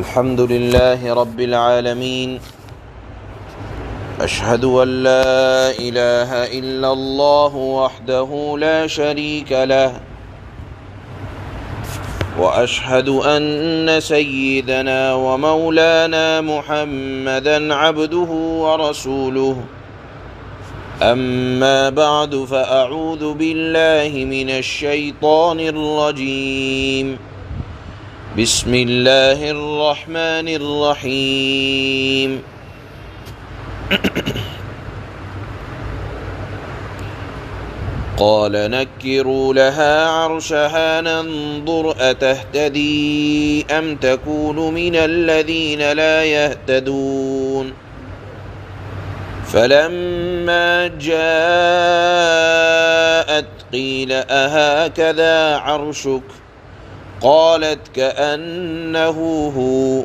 الحمد لله رب العالمين أشهد أن لا إله إلا الله وحده لا شريك له وأشهد أن سيدنا ومولانا محمدًا عبده ورسوله أما بعد فأعوذ بالله من الشيطان الرجيم بسم الله الرحمن الرحيم قال نكروا لها عرشها ننظر أتهتدي أم تكون من الذين لا يهتدون فلما جاءت قيل أهكذا عرشك قالت كأنه هو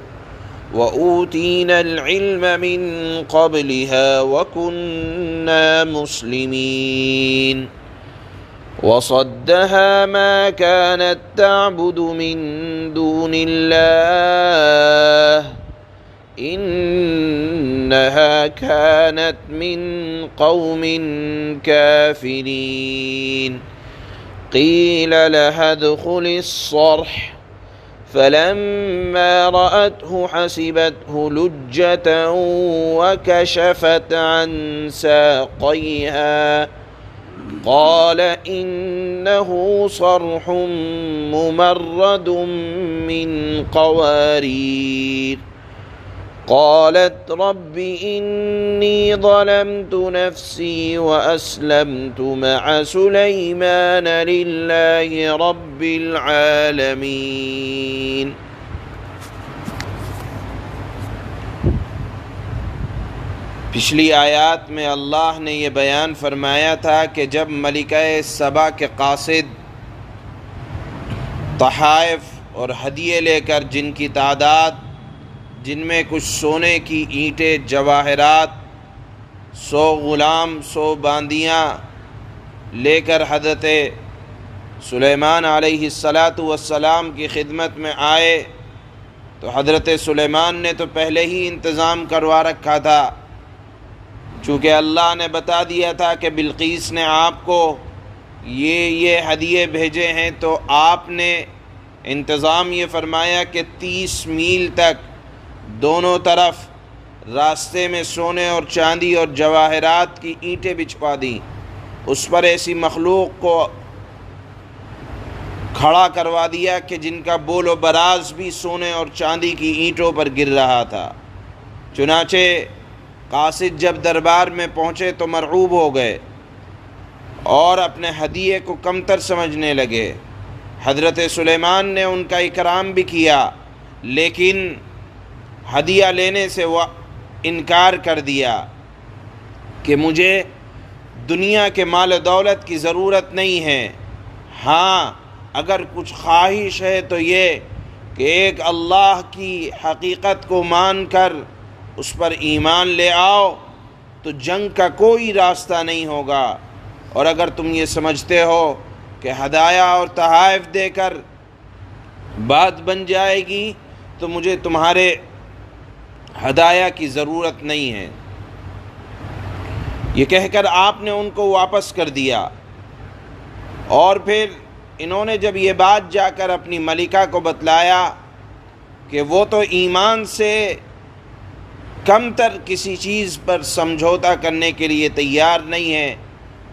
وأوتينا العلم من قبلها وكنا مسلمين وصدها ما كانت تعبد من دون الله إنها كانت من قوم كافرين قيل لها ادخل الصرح فلما رأته حسبته لجة وكشفت عن ساقيها قال إنه صرح ممرد من قوارير قالت رب إني ظلمت نفسي وأسلمت مع سليمان لله رب العالمين۔ پچھلی آیات میں اللہ نے یہ بیان فرمایا تھا کہ جب ملکہ سبا کے قاصد تحائف اور ہدیے لے کر جن کی تعداد جن میں کچھ سونے کی اینٹیں جواہرات 100 غلام 100 باندیاں لے کر حضرت سلیمان علیہ السلام کی خدمت میں آئے تو حضرت سلیمان نے تو پہلے ہی انتظام کروا رکھا تھا، چونکہ اللہ نے بتا دیا تھا کہ بلقیس نے آپ کو یہ ہدیے بھیجے ہیں، تو آپ نے انتظام یہ فرمایا کہ 30 میل تک دونوں طرف راستے میں سونے اور چاندی اور جواہرات کی اینٹیں بچھوا دیں، اس پر ایسی مخلوق کو کھڑا کروا دیا کہ جن کا بول و براز بھی سونے اور چاندی کی اینٹوں پر گر رہا تھا۔ چنانچہ قاصد جب دربار میں پہنچے تو مرعوب ہو گئے اور اپنے ہدیے کو کمتر سمجھنے لگے۔ حضرت سلیمان نے ان کا اکرام بھی کیا، لیکن ہدیہ لینے سے وہ انکار کر دیا کہ مجھے دنیا کے مال و دولت کی ضرورت نہیں ہے، ہاں اگر کچھ خواہش ہے تو یہ کہ ایک اللہ کی حقیقت کو مان کر اس پر ایمان لے آؤ تو جنگ کا کوئی راستہ نہیں ہوگا، اور اگر تم یہ سمجھتے ہو کہ ہدایہ اور تحائف دے کر بات بن جائے گی تو مجھے تمہارے ہدایہ کی ضرورت نہیں ہے۔ یہ کہہ کر آپ نے ان کو واپس کر دیا، اور پھر انہوں نے جب یہ بات جا کر اپنی ملکہ کو بتلایا کہ وہ تو ایمان سے کم تر کسی چیز پر سمجھوتا کرنے کے لیے تیار نہیں ہے،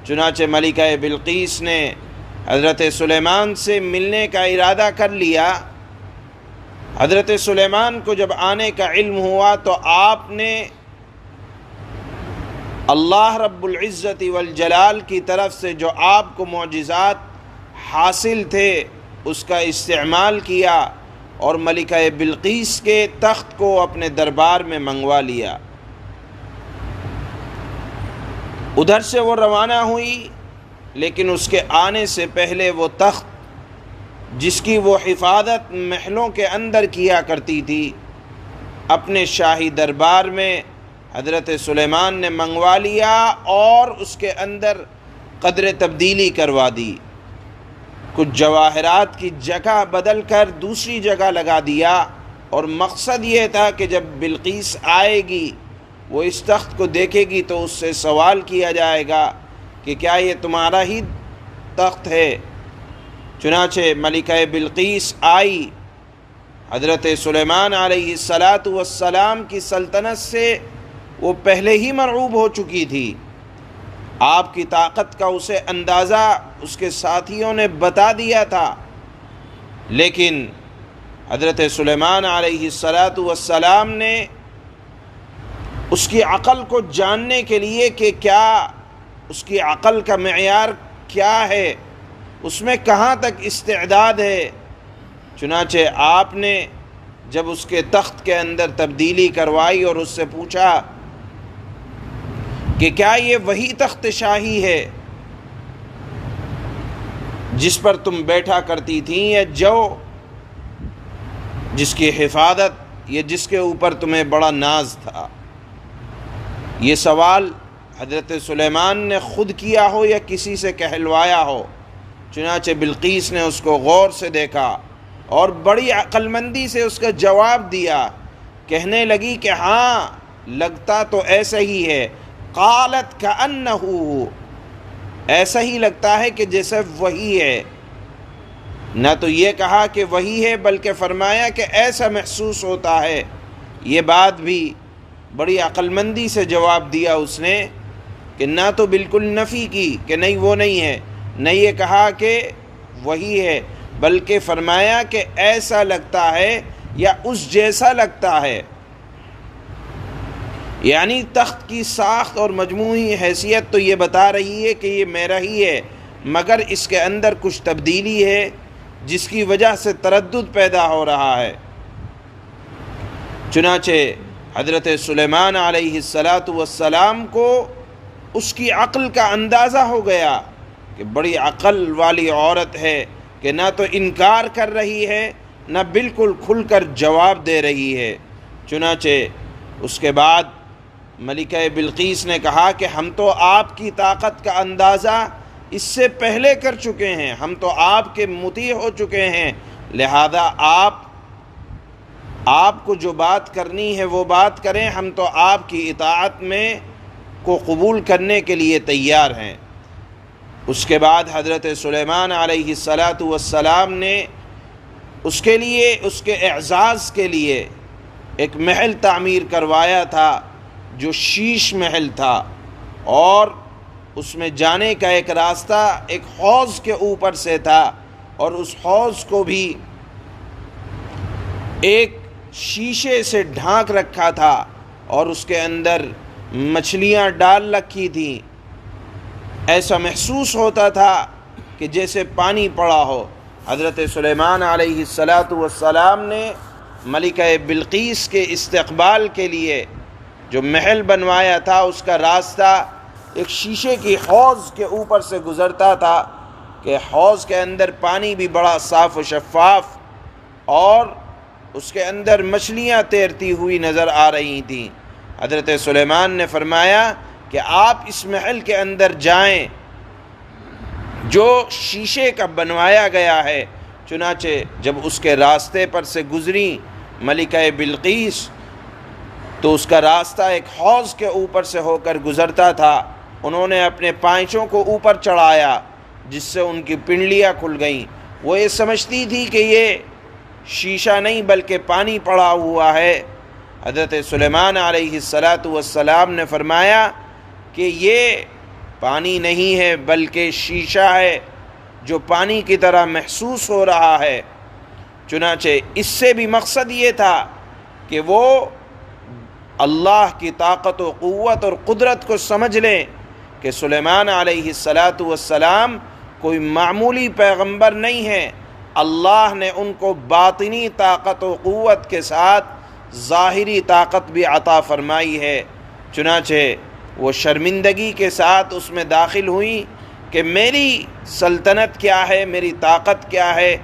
چنانچہ ملکہ بلقیس نے حضرت سلیمان سے ملنے کا ارادہ کر لیا۔ حضرت سلیمان کو جب آنے کا علم ہوا تو آپ نے اللہ رب العزت والجلال کی طرف سے جو آپ کو معجزات حاصل تھے اس کا استعمال کیا اور ملکہ بلقیس کے تخت کو اپنے دربار میں منگوا لیا۔ ادھر سے وہ روانہ ہوئی، لیکن اس کے آنے سے پہلے وہ تخت جس کی وہ حفاظت محلوں کے اندر کیا کرتی تھی اپنے شاہی دربار میں حضرت سلیمان نے منگوا لیا اور اس کے اندر قدر تبدیلی کروا دی۔ کچھ جواہرات کی جگہ بدل کر دوسری جگہ لگا دیا اور مقصد یہ تھا کہ جب بلقیس آئے گی وہ اس تخت کو دیکھے گی تو اس سے سوال کیا جائے گا کہ کیا یہ تمہارا ہی تخت ہے؟ چنانچہ ملکہ بلقیس آئی۔ حضرت سلیمان علیہ السلام کی سلطنت سے وہ پہلے ہی مرعوب ہو چکی تھی۔ آپ کی طاقت کا اسے اندازہ اس کے ساتھیوں نے بتا دیا تھا، لیکن حضرت سلیمان علیہ السلام نے اس کی عقل کو جاننے کے لیے کہ کیا اس کی عقل کا معیار کیا ہے، اس میں کہاں تک استعداد ہے، چنانچہ آپ نے جب اس کے تخت کے اندر تبدیلی کروائی اور اس سے پوچھا کہ کیا یہ وہی تخت شاہی ہے جس پر تم بیٹھا کرتی تھیں، یا جو جس کی حفاظت یا جس کے اوپر تمہیں بڑا ناز تھا؟ یہ سوال حضرت سلیمان نے خود کیا ہو یا کسی سے کہلوایا ہو؟ چنانچہ بلقیس نے اس کو غور سے دیکھا اور بڑی عقل مندی سے اس کا جواب دیا۔ کہنے لگی کہ ہاں لگتا تو ایسا ہی ہے، قالت کأنہ، ایسا ہی لگتا ہے کہ جیسے وہی ہے۔ نہ تو یہ کہا کہ وہی ہے بلکہ فرمایا کہ ایسا محسوس ہوتا ہے۔ یہ بات بھی بڑی عقل مندی سے جواب دیا اس نے کہ نہ تو بالکل نفی کی کہ نہیں وہ نہیں ہے، نہ یہ کہا کہ وہی ہے، بلکہ فرمایا کہ ایسا لگتا ہے یا اس جیسا لگتا ہے۔ یعنی تخت کی ساخت اور مجموعی حیثیت تو یہ بتا رہی ہے کہ یہ میرا ہی ہے، مگر اس کے اندر کچھ تبدیلی ہے جس کی وجہ سے تردد پیدا ہو رہا ہے۔ چنانچہ حضرت سلیمان علیہ السلام کو اس کی عقل کا اندازہ ہو گیا کہ بڑی عقل والی عورت ہے کہ نہ تو انکار کر رہی ہے نہ بالکل کھل کر جواب دے رہی ہے۔ چنانچہ اس کے بعد ملکہ بلقیس نے کہا کہ ہم تو آپ کی طاقت کا اندازہ اس سے پہلے کر چکے ہیں، ہم تو آپ کے مطیع ہو چکے ہیں، لہذا آپ کو جو بات کرنی ہے وہ بات کریں، ہم تو آپ کی اطاعت میں کو قبول کرنے کے لیے تیار ہیں۔ اس کے بعد حضرت سلیمان علیہ السلام نے اس کے لیے، اس کے اعزاز کے لیے ایک محل تعمیر کروایا تھا جو شیش محل تھا، اور اس میں جانے کا ایک راستہ ایک حوض کے اوپر سے تھا، اور اس حوض کو بھی ایک شیشے سے ڈھانک رکھا تھا اور اس کے اندر مچھلیاں ڈال رکھی تھیں۔ ایسا محسوس ہوتا تھا کہ جیسے پانی پڑا ہو۔ حضرت سلیمان علیہ السلام نے ملکہ بلقیس کے استقبال کے لیے جو محل بنوایا تھا اس کا راستہ ایک شیشے کی حوض کے اوپر سے گزرتا تھا کہ حوض کے اندر پانی بھی بڑا صاف و شفاف، اور اس کے اندر مچھلیاں تیرتی ہوئی نظر آ رہی تھیں۔ حضرت سلیمان نے فرمایا کہ آپ اس محل کے اندر جائیں جو شیشے کا بنوایا گیا ہے۔ چنانچہ جب اس کے راستے پر سے گزری ملکہ بلقیس تو اس کا راستہ ایک حوض کے اوپر سے ہو کر گزرتا تھا۔ انہوں نے اپنے پائچوں کو اوپر چڑھایا جس سے ان کی پنڈلیاں کھل گئیں۔ وہ یہ سمجھتی تھی کہ یہ شیشہ نہیں بلکہ پانی پڑا ہوا ہے۔ حضرت سلیمان علیہ السلام نے فرمایا کہ یہ پانی نہیں ہے بلکہ شیشہ ہے جو پانی کی طرح محسوس ہو رہا ہے۔ چنانچہ اس سے بھی مقصد یہ تھا کہ وہ اللہ کی طاقت و قوت اور قدرت کو سمجھ لیں کہ سلیمان علیہ السلام کوئی معمولی پیغمبر نہیں ہے، اللہ نے ان کو باطنی طاقت و قوت کے ساتھ ظاہری طاقت بھی عطا فرمائی ہے۔ چنانچہ وہ شرمندگی کے ساتھ اس میں داخل ہوئی کہ میری سلطنت کیا ہے، میری طاقت کیا ہے،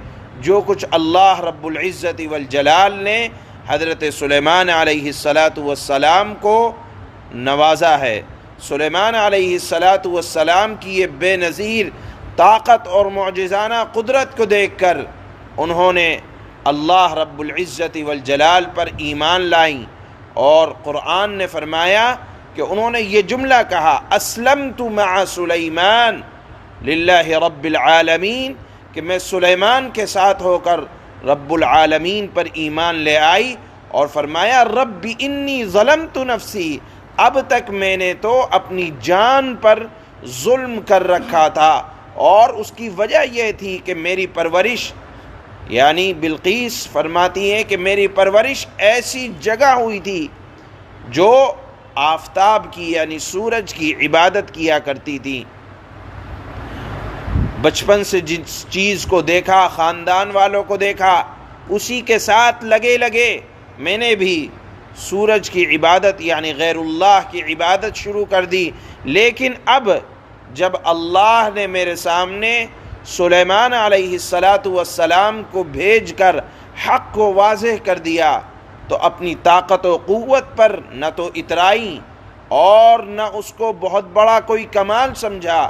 جو کچھ اللہ رب العزت والجلال نے حضرت سلیمان علیہ السلام کو نوازا ہے۔ سلیمان علیہ السلام کی یہ بے نظیر طاقت اور معجزانہ قدرت کو دیکھ کر انہوں نے اللہ رب العزت والجلال پر ایمان لائیں، اور قرآن نے فرمایا کہ انہوں نے یہ جملہ کہا اسلمت مع سلیمان للہ رب العالمین، کہ میں سلیمان کے ساتھ ہو کر رب العالمین پر ایمان لے آئی، اور فرمایا رب انی ظلمت نفسی، اب تک میں نے تو اپنی جان پر ظلم کر رکھا تھا، اور اس کی وجہ یہ تھی کہ میری پرورش، یعنی بلقیس فرماتی ہیں کہ میری پرورش ایسی جگہ ہوئی تھی جو آفتاب کی یعنی سورج کی عبادت کیا کرتی تھی۔ بچپن سے جس چیز کو دیکھا، خاندان والوں کو دیکھا، اسی کے ساتھ لگے میں نے بھی سورج کی عبادت یعنی غیر اللہ کی عبادت شروع کر دی۔ لیکن اب جب اللہ نے میرے سامنے سلیمان علیہ السلام کو بھیج کر حق کو واضح کر دیا تو اپنی طاقت و قوت پر نہ تو اترائی اور نہ اس کو بہت بڑا کوئی کمال سمجھا،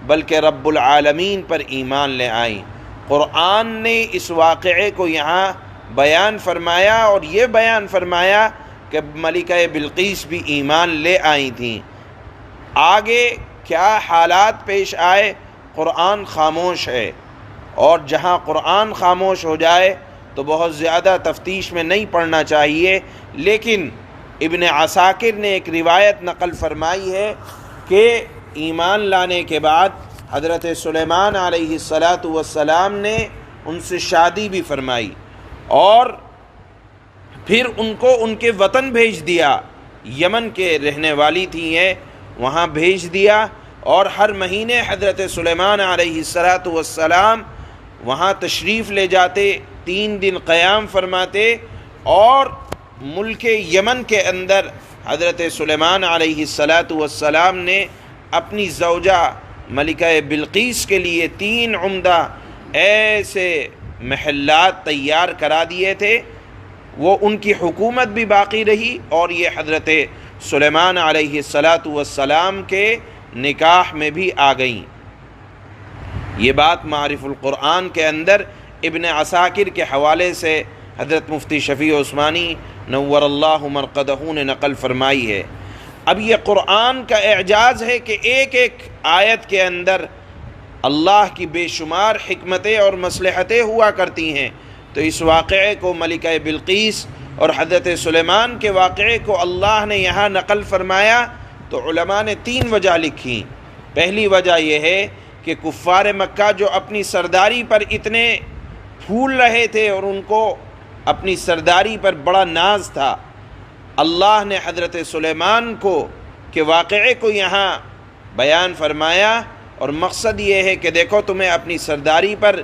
بلکہ رب العالمین پر ایمان لے آئیں۔ قرآن نے اس واقعے کو یہاں بیان فرمایا، اور یہ بیان فرمایا کہ ملکہ بلقیس بھی ایمان لے آئی تھیں۔ آگے کیا حالات پیش آئے، قرآن خاموش ہے، اور جہاں قرآن خاموش ہو جائے تو بہت زیادہ تفتیش میں نہیں پڑھنا چاہیے، لیکن ابن عساکر نے ایک روایت نقل فرمائی ہے کہ ایمان لانے کے بعد حضرت سلیمان علیہ السلام نے ان سے شادی بھی فرمائی، اور پھر ان کو ان کے وطن بھیج دیا، یمن کے رہنے والی تھی ہیں، وہاں بھیج دیا، اور ہر مہینے حضرت سلیمان علیہ السلام وہاں تشریف لے جاتے، 3 دن قیام فرماتے، اور ملک یمن کے اندر حضرت سلیمان علیہ السلام نے اپنی زوجہ ملکہ بلقیس کے لیے 3 عمدہ ایسے محلات تیار کرا دیے تھے، وہ ان کی حکومت بھی باقی رہی، اور یہ حضرت سلیمان علیہ السلام کے نکاح میں بھی آ گئیں۔ یہ بات معارف القرآن کے اندر ابن عساکر کے حوالے سے حضرت مفتی شفیع عثمانی نور اللہ مرقدہ نے نقل فرمائی ہے۔ اب یہ قرآن کا اعجاز ہے کہ ایک ایک آیت کے اندر اللہ کی بے شمار حکمتیں اور مصلحتیں ہوا کرتی ہیں، تو اس واقعے کو ملکہ بلقیس اور حضرت سلیمان کے واقعے کو اللہ نے یہاں نقل فرمایا تو علماء نے 3 وجہ لکھی۔ پہلی وجہ یہ ہے کہ کفار مکہ جو اپنی سرداری پر اتنے پھول رہے تھے اور ان کو اپنی سرداری پر بڑا ناز تھا، اللہ نے حضرت سلیمان کو کے واقعے کو یہاں بیان فرمایا، اور مقصد یہ ہے کہ دیکھو تمہیں اپنی سرداری پر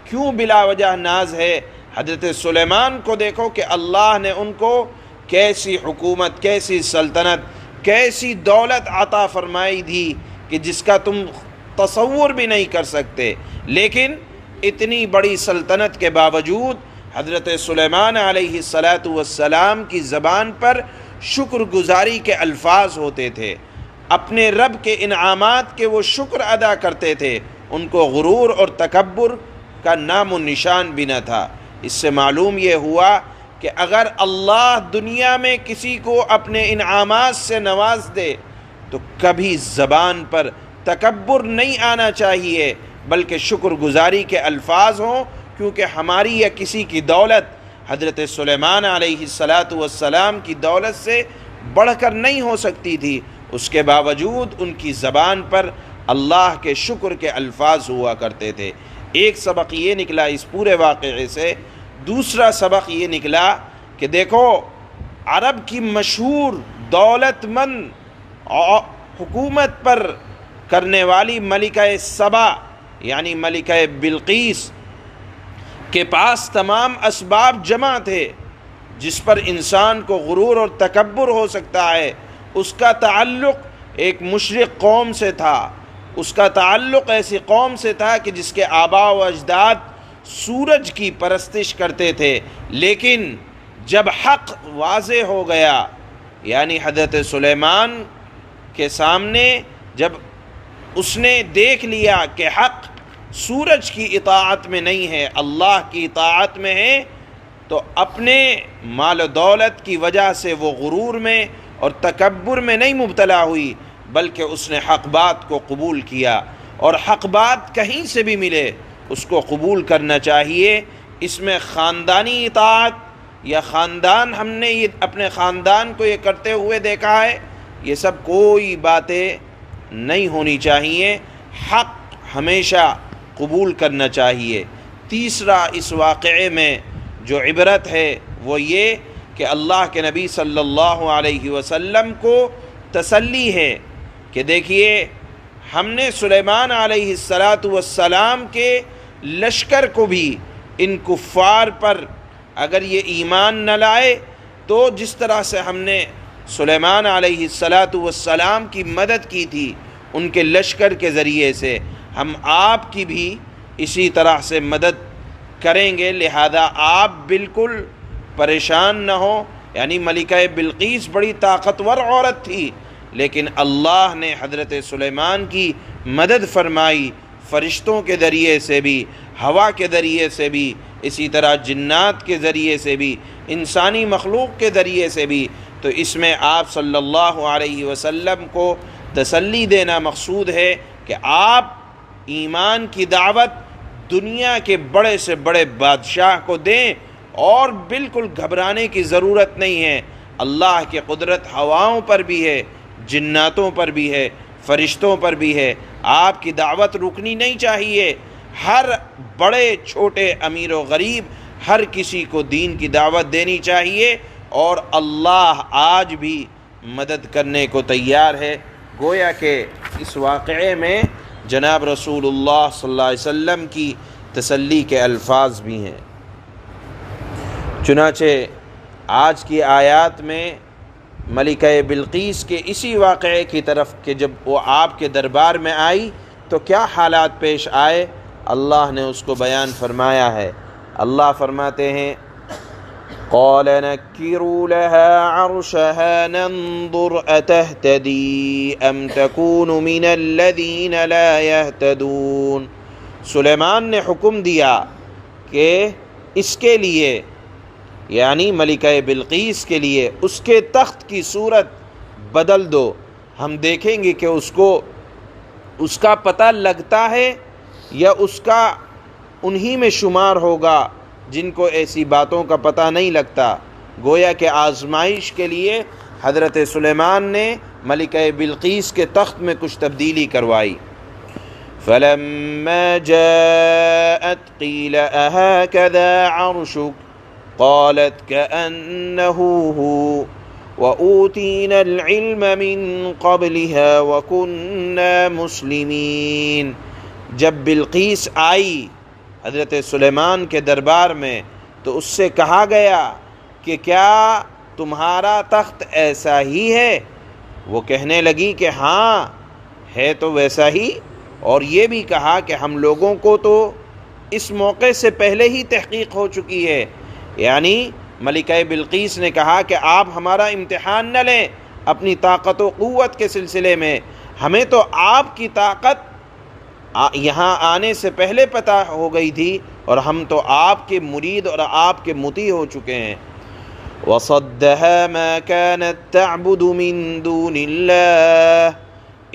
کیوں بلا وجہ ناز ہے، حضرت سلیمان کو دیکھو کہ اللہ نے ان کو کیسی حکومت، کیسی سلطنت، کیسی دولت عطا فرمائی تھی کہ جس کا تم تصور بھی نہیں کر سکتے، لیکن اتنی بڑی سلطنت کے باوجود حضرت سلیمان علیہ السلام کی زبان پر شکر گزاری کے الفاظ ہوتے تھے، اپنے رب کے انعامات کے وہ شکر ادا کرتے تھے، ان کو غرور اور تکبر کا نام و نشان بھی نہ تھا۔ اس سے معلوم یہ ہوا کہ اگر اللہ دنیا میں کسی کو اپنے انعامات سے نواز دے تو کبھی زبان پر تکبر نہیں آنا چاہیے، بلکہ شکر گزاری کے الفاظ ہوں، کیونکہ ہماری یا کسی کی دولت حضرت سلیمان علیہ السلام کی دولت سے بڑھ کر نہیں ہو سکتی تھی، اس کے باوجود ان کی زبان پر اللہ کے شکر کے الفاظ ہوا کرتے تھے۔ ایک سبق یہ نکلا اس پورے واقعے سے۔ دوسرا سبق یہ نکلا کہ دیکھو عرب کی مشہور دولت مند حکومت پر کرنے والی ملکہ سبا یعنی ملکہ بلقیس کے پاس تمام اسباب جمع تھے جس پر انسان کو غرور اور تکبر ہو سکتا ہے۔ اس کا تعلق ایک مشرک قوم سے تھا، اس کا تعلق ایسی قوم سے تھا کہ جس کے آباء و اجداد سورج کی پرستش کرتے تھے، لیکن جب حق واضح ہو گیا، یعنی حضرت سلیمان کے سامنے جب اس نے دیکھ لیا کہ حق سورج کی اطاعت میں نہیں ہے، اللہ کی اطاعت میں ہے، تو اپنے مال و دولت کی وجہ سے وہ غرور میں اور تکبر میں نہیں مبتلا ہوئی، بلکہ اس نے حق بات کو قبول کیا، اور حق بات کہیں سے بھی ملے اس کو قبول کرنا چاہیے۔ اس میں خاندانی اطاعت یا خاندان، ہم نے یہ اپنے خاندان کو یہ کرتے ہوئے دیکھا ہے، یہ سب کوئی باتیں نہیں ہونی چاہیے، حق ہمیشہ قبول کرنا چاہیے۔ تیسرا اس واقعے میں جو عبرت ہے وہ یہ کہ اللہ کے نبی صلی اللہ علیہ وسلم کو تسلی ہے کہ دیکھیے ہم نے سلیمان علیہ السلام کے لشکر کو بھی ان کفار پر اگر یہ ایمان نہ لائے تو جس طرح سے ہم نے سلیمان علیہ السلام کی مدد کی تھی ان کے لشکر کے ذریعے سے، ہم آپ کی بھی اسی طرح سے مدد کریں گے، لہذا آپ بالکل پریشان نہ ہوں۔ یعنی ملکہ بلقیس بڑی طاقتور عورت تھی، لیکن اللہ نے حضرت سلیمان کی مدد فرمائی، فرشتوں کے ذریعے سے بھی، ہوا کے ذریعے سے بھی، اسی طرح جنات کے ذریعے سے بھی، انسانی مخلوق کے ذریعے سے بھی۔ تو اس میں آپ صلی اللہ علیہ وسلم کو تسلی دینا مقصود ہے کہ آپ ایمان کی دعوت دنیا کے بڑے سے بڑے بادشاہ کو دیں، اور بالکل گھبرانے کی ضرورت نہیں ہے۔ اللہ کی قدرت ہواؤں پر بھی ہے، جناتوں پر بھی ہے، فرشتوں پر بھی ہے۔ آپ کی دعوت رکنی نہیں چاہیے، ہر بڑے چھوٹے امیر و غریب ہر کسی کو دین کی دعوت دینی چاہیے، اور اللہ آج بھی مدد کرنے کو تیار ہے۔ گویا کہ اس واقعے میں جناب رسول اللہ صلی اللہ علیہ وسلم کی تسلی کے الفاظ بھی ہیں۔ چنانچہ آج کی آیات میں ملکہ بلقیس کے اسی واقعے کی طرف کہ جب وہ آپ کے دربار میں آئی تو کیا حالات پیش آئے اللہ نے اس کو بیان فرمایا ہے۔ اللہ فرماتے ہیں قال نكروا لها عرشها ننظر أتهتدي أم تكون من الذين لا يهتدون۔ سلیمان نے حکم دیا کہ اس کے لیے، یعنی ملکہ بلقیس کے لیے، اس کے تخت کی صورت بدل دو، ہم دیکھیں گے کہ اس کا پتہ لگتا ہے یا اس کا انہی میں شمار ہوگا جن کو ایسی باتوں کا پتہ نہیں لگتا۔ گویا کہ آزمائش کے لیے حضرت سلیمان نے ملکہ بلقیس کے تخت میں کچھ تبدیلی کروائی۔ فَلَمَّا جَاءَتْ قِيلَ أَهَكَذَا عَرْشُكَ قَالَتْ كَأَنَّهُ هُوَ وَأُوتِينَا الْعِلْمَ مِنْ قَبْلِهَا وَكُنَّا مُسْلِمِينَ۔ جب بلقیس آئی حضرت سلیمان کے دربار میں تو اس سے کہا گیا کہ کیا تمہارا تخت ایسا ہی ہے؟ وہ کہنے لگی کہ ہاں ہے تو ویسا ہی، اور یہ بھی کہا کہ ہم لوگوں کو تو اس موقع سے پہلے ہی تحقیق ہو چکی ہے۔ یعنی ملکہ بلقیس نے کہا کہ آپ ہمارا امتحان نہ لیں اپنی طاقت و قوت کے سلسلے میں، ہمیں تو آپ کی طاقت یہاں آنے سے پہلے پتہ ہو گئی تھی، اور ہم تو آپ کے مرید اور آپ کے مطیع ہو چکے ہیں۔ وَصَدَّهَا مَا كَانَتْ تَعْبُدُ مِن دُونِ اللَّهِ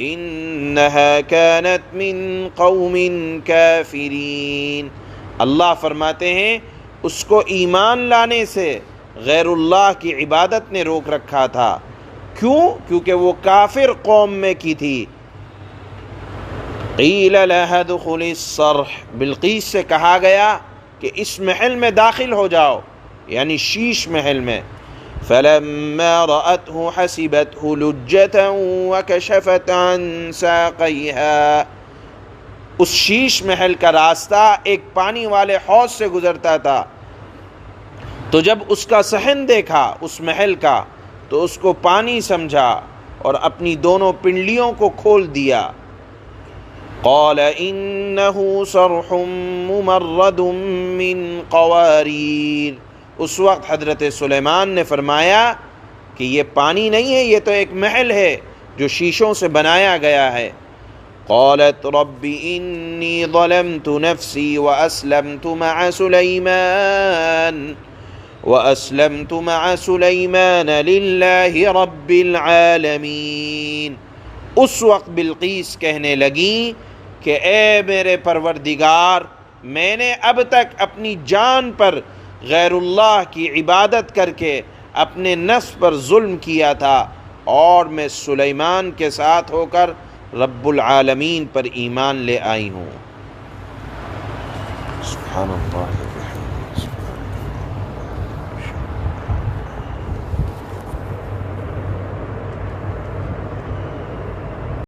إِنَّهَا كَانَتْ مِن قَوْمٍ كَافِرِينَ۔ اللہ فرماتے ہیں اس کو ایمان لانے سے غیر اللہ کی عبادت نے روک رکھا تھا۔ کیوں؟ کیونکہ وہ کافر قوم میں کی تھی۔ قیل لها ادخل الصرح، بلقیس سے کہا گیا کہ اس محل میں داخل ہو جاؤ، یعنی شیش محل میں۔ فلما رأته حسبته لجة وكشفت عن ساقيها، اس شیش محل کا راستہ ایک پانی والے حوض سے گزرتا تھا، تو جب اس کا صحن دیکھا اس محل کا تو اس کو پانی سمجھا اور اپنی دونوں پنڈلیوں کو کھول دیا۔ قال إنه صرح ممرد من قوارير، اس وقت حضرت سلیمان نے فرمایا کہ یہ پانی نہیں ہے، یہ تو ایک محل ہے جو شیشوں سے بنایا گیا ہے۔ قالت رب إني ظلمت نفسي وأسلمت مع سليمان وَأَسْلَمْتُ مَعَ سُلَيْمَانَ لِلَّهِ رَبِّ الْعَالَمِينَ۔ اس وقت بلقیس کہنے لگیں کہ اے میرے پروردگار، میں نے اب تک اپنی جان پر غیر اللہ کی عبادت کر کے اپنے نفس پر ظلم کیا تھا، اور میں سلیمان کے ساتھ ہو کر رب العالمین پر ایمان لے آئی ہوں۔ سبحان اللہ۔